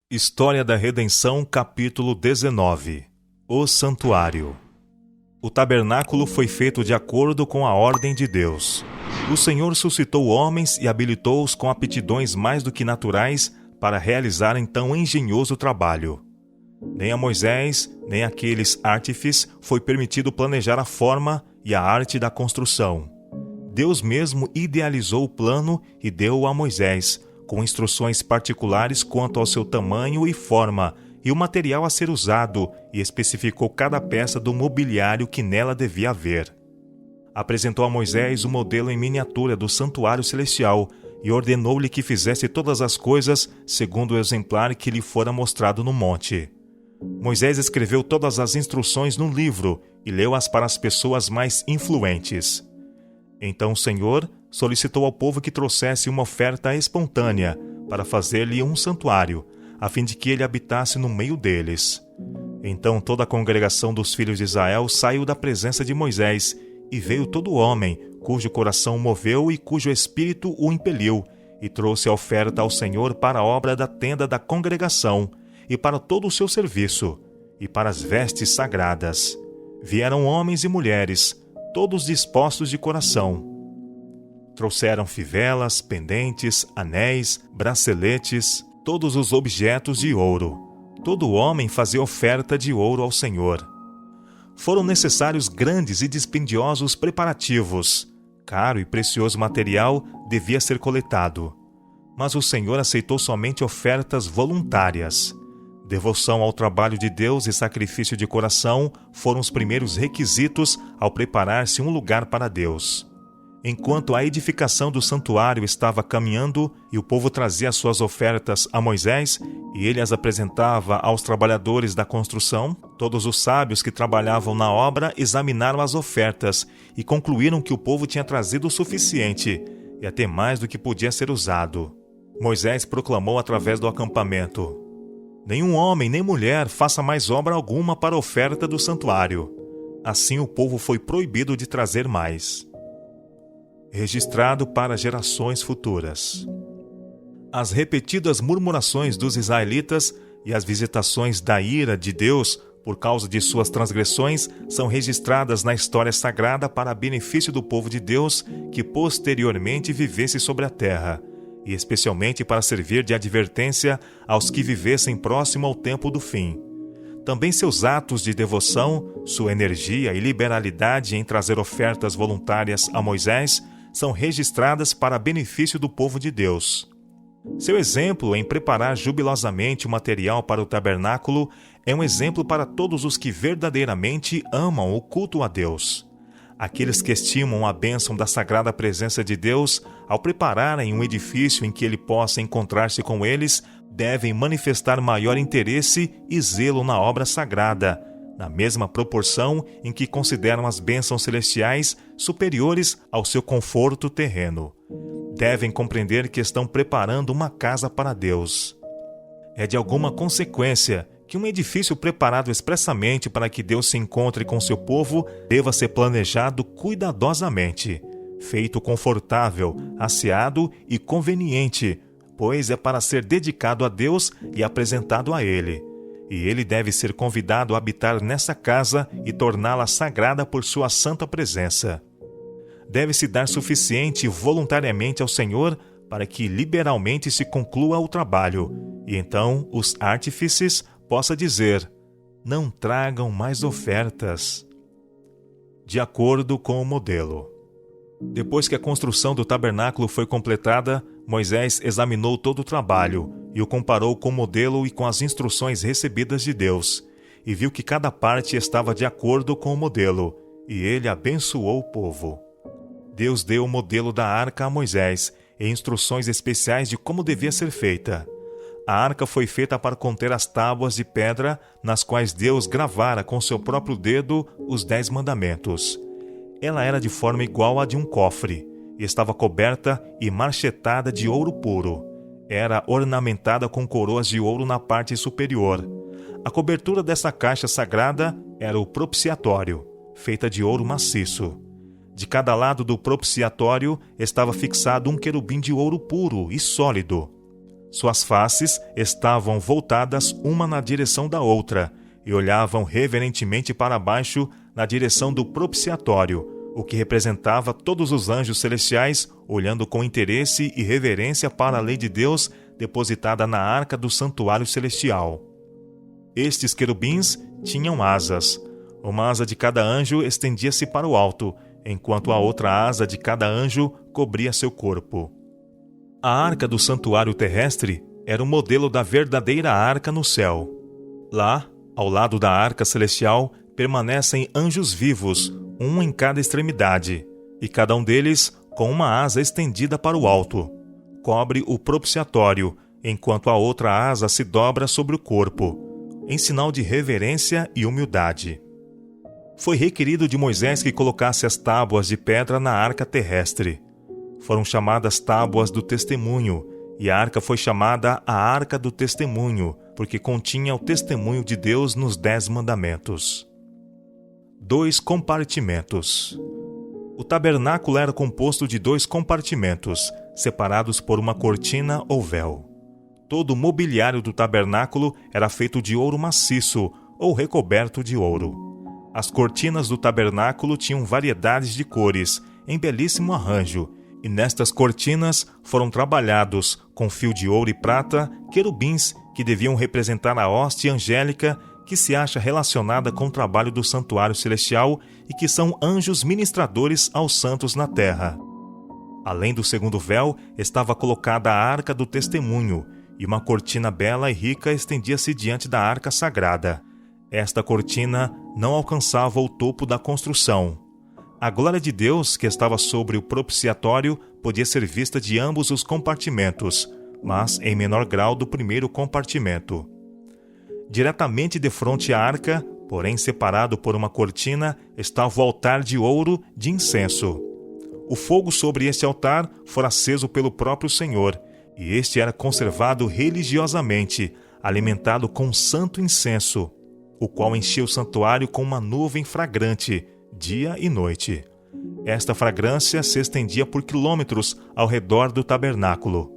História da Redenção, capítulo 19. O Santuário. O tabernáculo foi feito de acordo com a ordem de Deus. O Senhor suscitou homens e habilitou-os com aptidões mais do que naturais para realizarem tão engenhoso trabalho. Nem a Moisés, nem àqueles artífices foi permitido planejar a forma e a arte da construção. Deus mesmo idealizou o plano e deu-o a Moisés, com instruções particulares quanto ao seu tamanho e forma e o material a ser usado, e especificou cada peça do mobiliário que nela devia haver. Apresentou a Moisés o modelo em miniatura do santuário celestial e ordenou-lhe que fizesse todas as coisas segundo o exemplar que lhe fora mostrado no monte. Moisés escreveu todas as instruções num livro e leu-as para as pessoas mais influentes. Então o Senhor solicitou ao povo que trouxesse uma oferta espontânea para fazer-lhe um santuário, a fim de que ele habitasse no meio deles. Então toda a congregação dos filhos de Israel saiu da presença de Moisés, e veio todo homem, cujo coração o moveu e cujo espírito o impeliu, e trouxe a oferta ao Senhor para a obra da tenda da congregação, e para todo o seu serviço, e para as vestes sagradas. Vieram homens e mulheres, todos dispostos de coração. Trouxeram fivelas, pendentes, anéis, braceletes, todos os objetos de ouro. Todo homem fazia oferta de ouro ao Senhor. Foram necessários grandes e dispendiosos preparativos. Caro e precioso material devia ser coletado. Mas o Senhor aceitou somente ofertas voluntárias. Devoção ao trabalho de Deus e sacrifício de coração foram os primeiros requisitos ao preparar-se um lugar para Deus. Enquanto a edificação do santuário estava caminhando e o povo trazia suas ofertas a Moisés e ele as apresentava aos trabalhadores da construção, todos os sábios que trabalhavam na obra examinaram as ofertas e concluíram que o povo tinha trazido o suficiente e até mais do que podia ser usado. Moisés proclamou através do acampamento: "Nenhum homem nem mulher faça mais obra alguma para a oferta do santuário." Assim o povo foi proibido de trazer mais. Registrado para gerações futuras. As repetidas murmurações dos israelitas e as visitações da ira de Deus por causa de suas transgressões são registradas na história sagrada para benefício do povo de Deus que posteriormente vivesse sobre a terra, e especialmente para servir de advertência aos que vivessem próximo ao tempo do fim. Também seus atos de devoção, sua energia e liberalidade em trazer ofertas voluntárias a Moisés são registradas para benefício do povo de Deus. Seu exemplo em preparar jubilosamente o material para o tabernáculo é um exemplo para todos os que verdadeiramente amam o culto a Deus. Aqueles que estimam a bênção da sagrada presença de Deus, ao prepararem um edifício em que ele possa encontrar-se com eles, devem manifestar maior interesse e zelo na obra sagrada, na mesma proporção em que consideram as bênçãos celestiais superiores ao seu conforto terreno. Devem compreender que estão preparando uma casa para Deus. É de alguma consequência que um edifício preparado expressamente para que Deus se encontre com seu povo deva ser planejado cuidadosamente, feito confortável, asseado e conveniente, pois é para ser dedicado a Deus e apresentado a Ele. E ele deve ser convidado a habitar nessa casa e torná-la sagrada por sua santa presença. Deve-se dar suficiente voluntariamente ao Senhor para que liberalmente se conclua o trabalho, e então os artífices possam dizer: "Não tragam mais ofertas." De acordo com o modelo. Depois que a construção do tabernáculo foi completada, Moisés examinou todo o trabalho e o comparou com o modelo e com as instruções recebidas de Deus, e viu que cada parte estava de acordo com o modelo, e ele abençoou o povo. Deus deu o modelo da arca a Moisés e instruções especiais de como devia ser feita. A arca foi feita para conter as tábuas de pedra nas quais Deus gravara com seu próprio dedo os 10 mandamentos. Ela era de forma igual à de um cofre, e estava coberta e marchetada de ouro puro. Era ornamentada com coroas de ouro na parte superior. A cobertura dessa caixa sagrada era o propiciatório, feita de ouro maciço. De cada lado do propiciatório estava fixado um querubim de ouro puro e sólido. Suas faces estavam voltadas uma na direção da outra e olhavam reverentemente para baixo na direção do propiciatório, o que representava todos os anjos celestiais olhando com interesse e reverência para a lei de Deus depositada na arca do santuário celestial. Estes querubins tinham asas. Uma asa de cada anjo estendia-se para o alto, enquanto a outra asa de cada anjo cobria seu corpo. A arca do santuário terrestre era o modelo da verdadeira arca no céu. Lá, ao lado da arca celestial, permanecem anjos vivos, um em cada extremidade, e cada um deles com uma asa estendida para o alto. Cobre o propiciatório, enquanto a outra asa se dobra sobre o corpo, em sinal de reverência e humildade. Foi requerido de Moisés que colocasse as tábuas de pedra na arca terrestre. Foram chamadas tábuas do testemunho, e a arca foi chamada a Arca do Testemunho, porque continha o testemunho de Deus nos 10 mandamentos. 2 compartimentos. O tabernáculo era composto de 2 compartimentos, separados por uma cortina ou véu. Todo o mobiliário do tabernáculo era feito de ouro maciço ou recoberto de ouro. As cortinas do tabernáculo tinham variedades de cores, em belíssimo arranjo, e nestas cortinas foram trabalhados, com fio de ouro e prata, querubins que deviam representar a hóstia angélica que se acha relacionada com o trabalho do santuário celestial e que são anjos ministradores aos santos na terra. Além do segundo véu, estava colocada a arca do testemunho, e uma cortina bela e rica estendia-se diante da arca sagrada. Esta cortina não alcançava o topo da construção. A glória de Deus, que estava sobre o propiciatório, podia ser vista de ambos os compartimentos, mas em menor grau do primeiro compartimento. Diretamente defronte à arca, porém separado por uma cortina, estava o altar de ouro de incenso. O fogo sobre este altar fora aceso pelo próprio Senhor, e este era conservado religiosamente, alimentado com santo incenso, o qual enchia o santuário com uma nuvem fragrante, dia e noite. Esta fragrância se estendia por quilômetros ao redor do tabernáculo.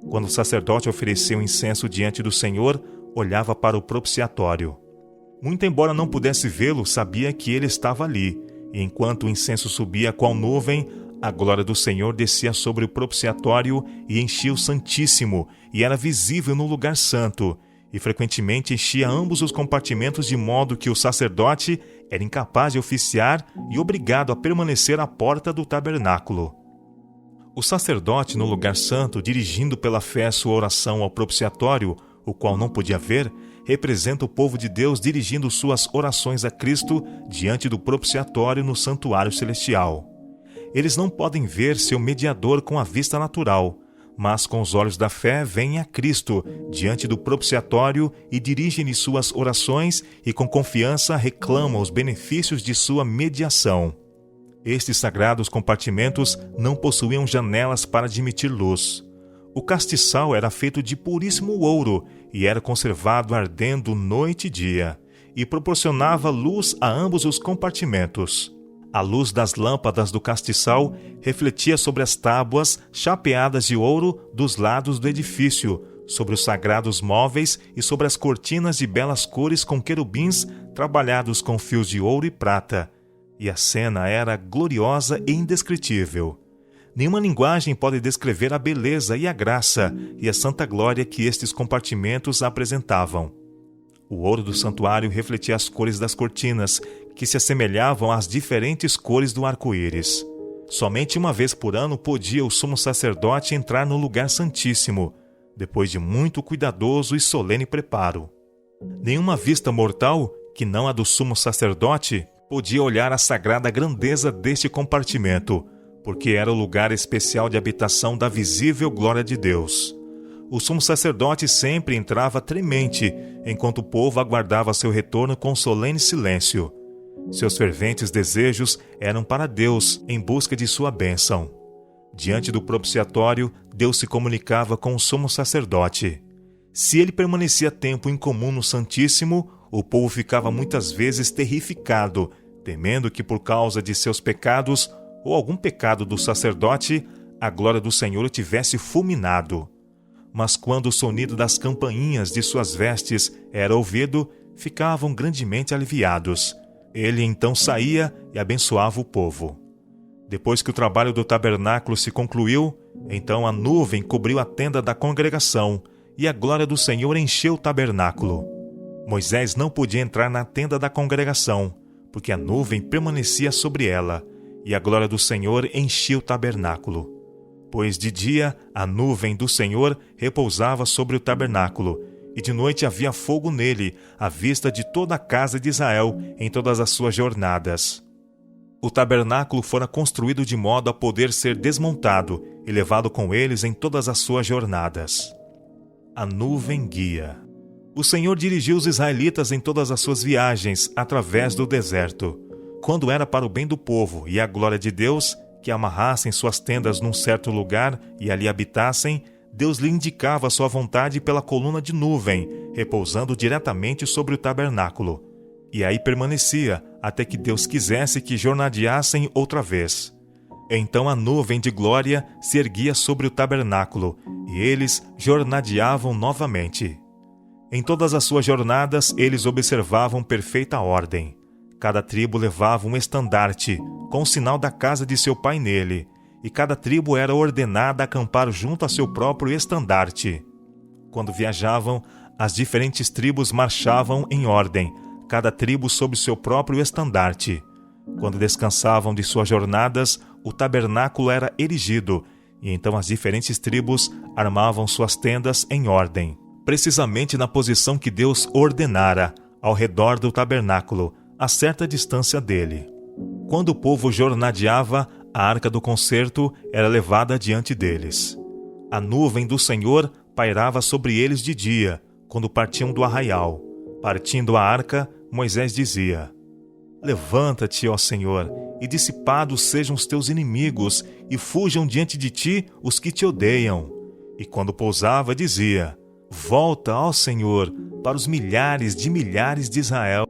Quando o sacerdote oferecia o incenso diante do Senhor, olhava para o propiciatório. Muito embora não pudesse vê-lo, sabia que ele estava ali, e enquanto o incenso subia qual nuvem, a glória do Senhor descia sobre o propiciatório e enchia o Santíssimo, e era visível no lugar santo, e frequentemente enchia ambos os compartimentos de modo que o sacerdote era incapaz de oficiar e obrigado a permanecer à porta do tabernáculo. O sacerdote no lugar santo, dirigindo pela fé sua oração ao propiciatório, o qual não podia ver, representa o povo de Deus dirigindo suas orações a Cristo diante do propiciatório no santuário celestial. Eles não podem ver seu mediador com a vista natural, mas com os olhos da fé veem a Cristo diante do propiciatório e dirigem-lhe suas orações e com confiança reclamam os benefícios de sua mediação. Estes sagrados compartimentos não possuíam janelas para admitir luz. O castiçal era feito de puríssimo ouro e era conservado ardendo noite e dia, e proporcionava luz a ambos os compartimentos. A luz das lâmpadas do castiçal refletia sobre as tábuas chapeadas de ouro dos lados do edifício, sobre os sagrados móveis e sobre as cortinas de belas cores com querubins trabalhados com fios de ouro e prata. E a cena era gloriosa e indescritível. Nenhuma linguagem pode descrever a beleza e a graça e a santa glória que estes compartimentos apresentavam. O ouro do santuário refletia as cores das cortinas, que se assemelhavam às diferentes cores do arco-íris. Somente uma vez por ano podia o sumo sacerdote entrar no lugar santíssimo, depois de muito cuidadoso e solene preparo. Nenhuma vista mortal, que não a do sumo sacerdote, podia olhar a sagrada grandeza deste compartimento, porque era o lugar especial de habitação da visível glória de Deus. O sumo sacerdote sempre entrava tremente, enquanto o povo aguardava seu retorno com solene silêncio. Seus ferventes desejos eram para Deus, em busca de sua bênção. Diante do propiciatório, Deus se comunicava com o sumo sacerdote. Se ele permanecia tempo incomum no Santíssimo, o povo ficava muitas vezes terrificado, temendo que por causa de seus pecados, ou algum pecado do sacerdote, a glória do Senhor o tivesse fulminado. mas quando o sonido das campainhas de suas vestes era ouvido, ficavam grandemente aliviados. Ele então saía e abençoava o povo. Depois que o trabalho do tabernáculo se concluiu, então a nuvem cobriu a tenda da congregação, e a glória do Senhor encheu o tabernáculo. Moisés não podia entrar na tenda da congregação, porque a nuvem permanecia sobre ela, e a glória do Senhor enchia o tabernáculo. Pois de dia a nuvem do Senhor repousava sobre o tabernáculo, e de noite havia fogo nele, à vista de toda a casa de Israel em todas as suas jornadas. O tabernáculo fora construído de modo a poder ser desmontado e levado com eles em todas as suas jornadas. A nuvem guia. O Senhor dirigiu os israelitas em todas as suas viagens através do deserto. Quando era para o bem do povo e a glória de Deus, que amarrassem suas tendas num certo lugar e ali habitassem, Deus lhe indicava a sua vontade pela coluna de nuvem, repousando diretamente sobre o tabernáculo. E aí permanecia, até que Deus quisesse que jornadeassem outra vez. Então a nuvem de glória se erguia sobre o tabernáculo, e eles jornadeavam novamente. Em todas as suas jornadas, eles observavam perfeita ordem. Cada tribo levava um estandarte, com o sinal da casa de seu pai nele, e cada tribo era ordenada a acampar junto a seu próprio estandarte. Quando viajavam, as diferentes tribos marchavam em ordem, cada tribo sob seu próprio estandarte. Quando descansavam de suas jornadas, o tabernáculo era erigido, e então as diferentes tribos armavam suas tendas em ordem, precisamente na posição que Deus ordenara, ao redor do tabernáculo, a certa distância dele. Quando o povo jornadeava, a arca do concerto era levada diante deles. A nuvem do Senhor pairava sobre eles de dia, quando partiam do arraial. Partindo a arca, Moisés dizia: Levanta-te, ó Senhor, e dissipados sejam os teus inimigos, e fujam diante de ti os que te odeiam. E quando pousava, dizia: Volta, ó Senhor, para os milhares de Israel.